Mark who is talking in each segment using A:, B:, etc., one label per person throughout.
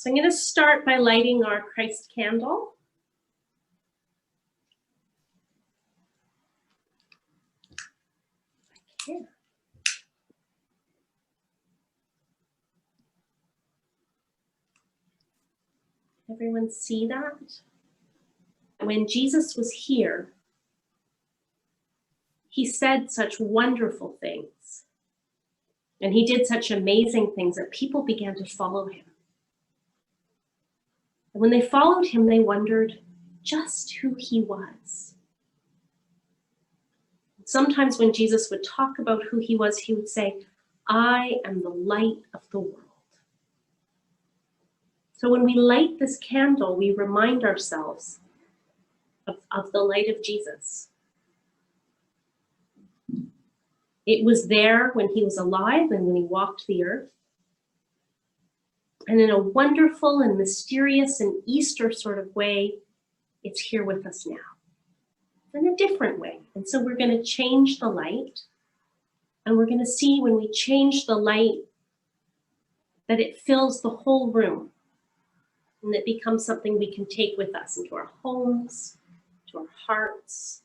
A: So I'm going to start by lighting our Christ candle. Here. Everyone see that? When Jesus was here, he said such wonderful things. And he did such amazing things that people began to follow him. And when they followed him, they wondered just who he was. Sometimes when Jesus would talk about who he was, he would say, I am the light of the world. So when we light this candle, we remind ourselves of the light of Jesus. It was there when he was alive and when he walked the earth. And in a wonderful and mysterious and Easter sort of way, it's here with us now in a different way. And so we're going to change the light, and we're going to see when we change the light that it fills the whole room and it becomes something we can take with us into our homes, to our hearts.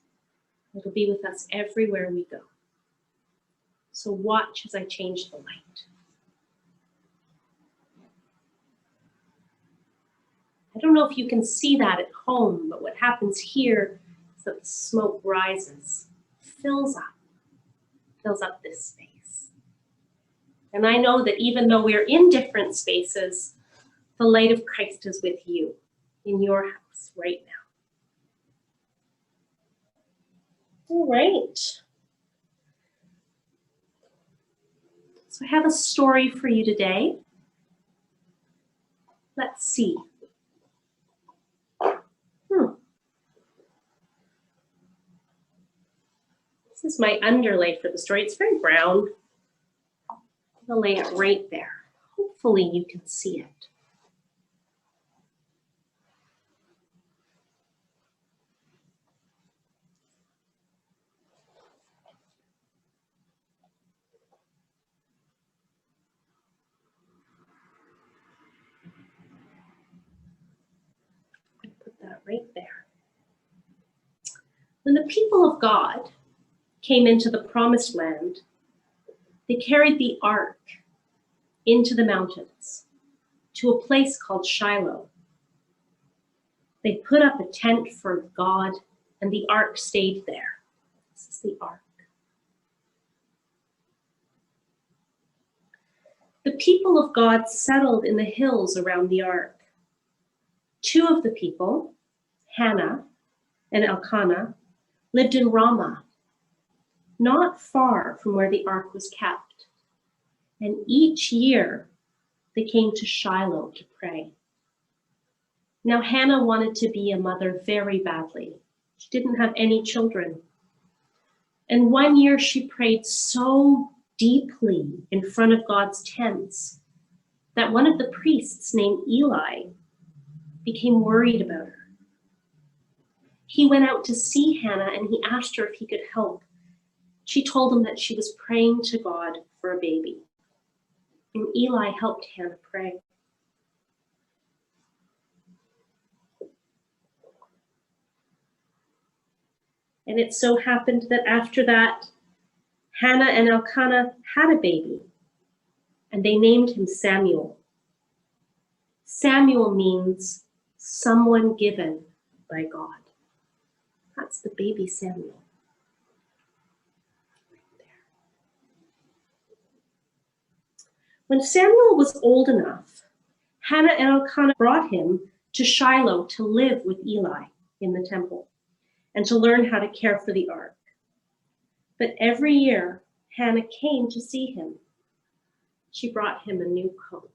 A: It'll be with us everywhere we go. So watch as I change the light. I don't know if you can see that at home, but what happens here is that the smoke rises, fills up this space. And I know that even though we're in different spaces, the light of Christ is with you in your house right now. All right. So I have a story for you today. Let's see. This is my underlay for the story. It's very brown. I'm gonna lay it right there. Hopefully you can see it. Put that right there. When the people of God came into the promised land, they carried the ark into the mountains to a place called Shiloh. They put up a tent for God, and the ark stayed there. This is the ark. The people of God settled in the hills around the ark. Two of the people, Hannah and Elkanah, lived in Ramah, not far from where the ark was kept. And each year they came to Shiloh to pray. Now Hannah wanted to be a mother very badly. She didn't have any children. And one year she prayed so deeply in front of God's tents that one of the priests named Eli became worried about her. He went out to see Hannah and he asked her if he could help. She told him that she was praying to God for a baby. And Eli helped Hannah pray. And it so happened that after that, Hannah and Elkanah had a baby, and they named him Samuel. Samuel means someone given by God. That's the baby Samuel. Right there. When Samuel was old enough, Hannah and Elkanah brought him to Shiloh to live with Eli in the temple and to learn how to care for the ark. But every year, Hannah came to see him. She brought him a new coat.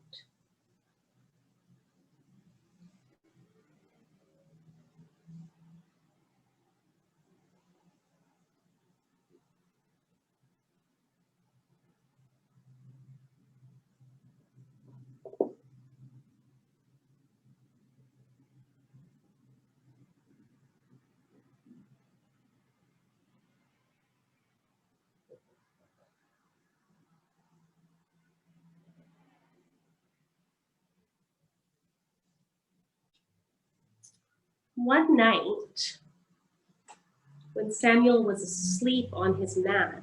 A: One night, when Samuel was asleep on his mat,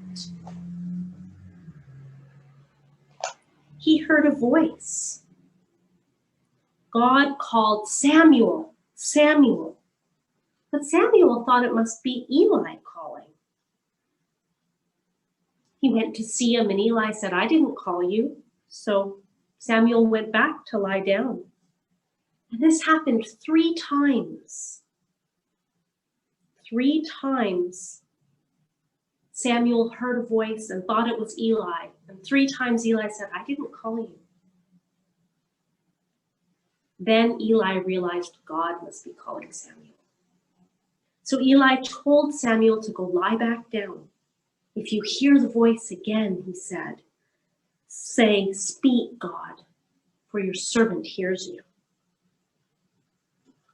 A: he heard a voice. God called, "Samuel, Samuel." But Samuel thought it must be Eli calling. He went to see him, and Eli said, "I didn't call you." So Samuel went back to lie down. And this happened 3 times. 3 times Samuel heard a voice and thought it was Eli. And 3 times Eli said, "I didn't call you." Then Eli realized God must be calling Samuel. So Eli told Samuel to go lie back down. "If you hear the voice again," he said, "say, 'Speak, God, for your servant hears you.'"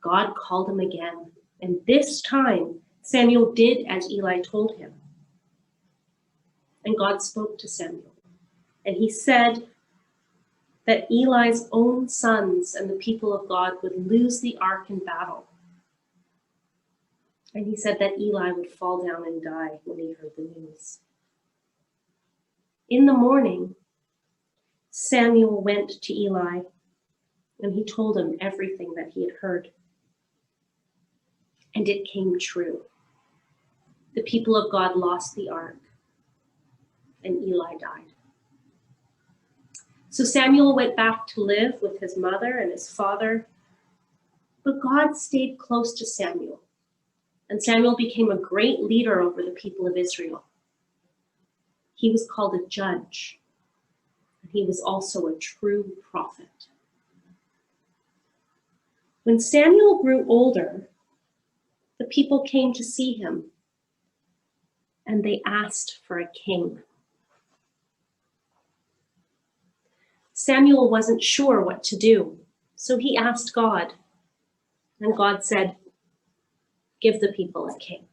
A: God called him again, and this time Samuel did as Eli told him. And God spoke to Samuel, and he said that Eli's own sons and the people of God would lose the ark in battle. And he said that Eli would fall down and die when he heard the news. In the morning, Samuel went to Eli, and he told him everything that he had heard. And it came true. The people of God lost the ark, and Eli died. So Samuel went back to live with his mother and his father, but God stayed close to Samuel, and Samuel became a great leader over the people of Israel. He was called a judge, and he was also a true prophet. When Samuel grew older, the people came to see him, and they asked for a king. Samuel wasn't sure what to do, so he asked God, and God said, "Give the people a king."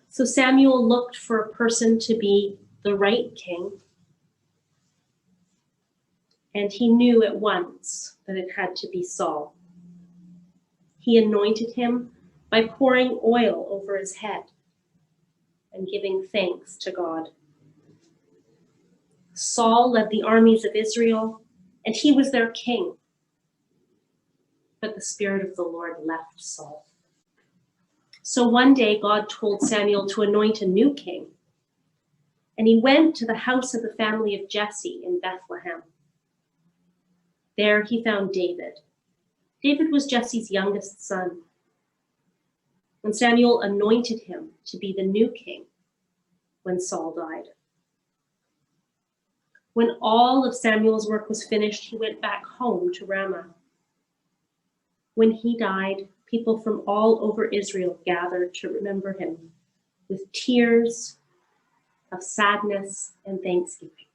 A: So Samuel looked for a person to be the right king, and he knew at once that it had to be Saul. He anointed him by pouring oil over his head and giving thanks to God. Saul led the armies of Israel, and he was their king. But the Spirit of the Lord left Saul. So one day God told Samuel to anoint a new king, and he went to the house of the family of Jesse in Bethlehem. There he found David. David was Jesse's youngest son. And Samuel anointed him to be the new king when Saul died. When all of Samuel's work was finished, he went back home to Ramah. When he died, people from all over Israel gathered to remember him with tears of sadness and thanksgiving.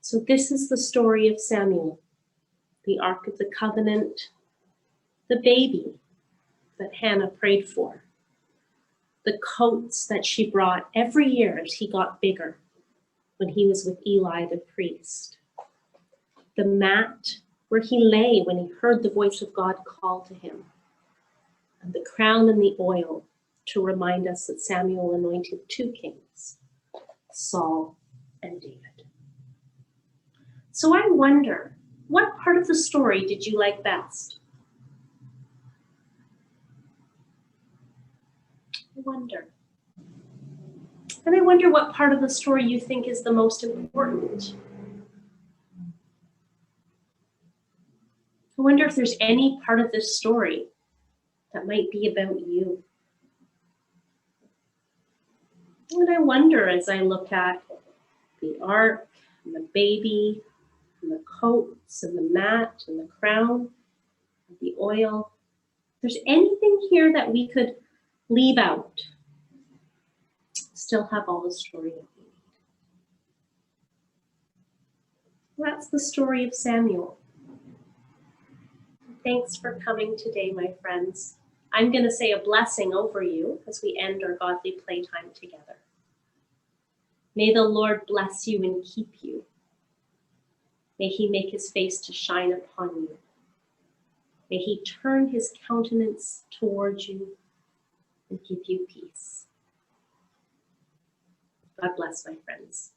A: So this is the story of Samuel, the Ark of the Covenant, the baby that Hannah prayed for, the coats that she brought every year as he got bigger when he was with Eli the priest, the mat where he lay when he heard the voice of God call to him, and the crown and the oil to remind us that Samuel anointed 2 kings, Saul and David. So I wonder, what part of the story did you like best? I wonder. And I wonder what part of the story you think is the most important. I wonder if there's any part of this story that might be about you. And I wonder, as I look at the ark and the baby and the coats and the mat and the crown and the oil, if there's anything here that we could leave out, still have all the story that we need. That's the story of Samuel. Thanks for coming today, my friends. I'm going to say a blessing over you as we end our godly playtime together. May the Lord bless you and keep you. May he make his face to shine upon you May he turn his countenance towards you and give you peace. God bless, my friends.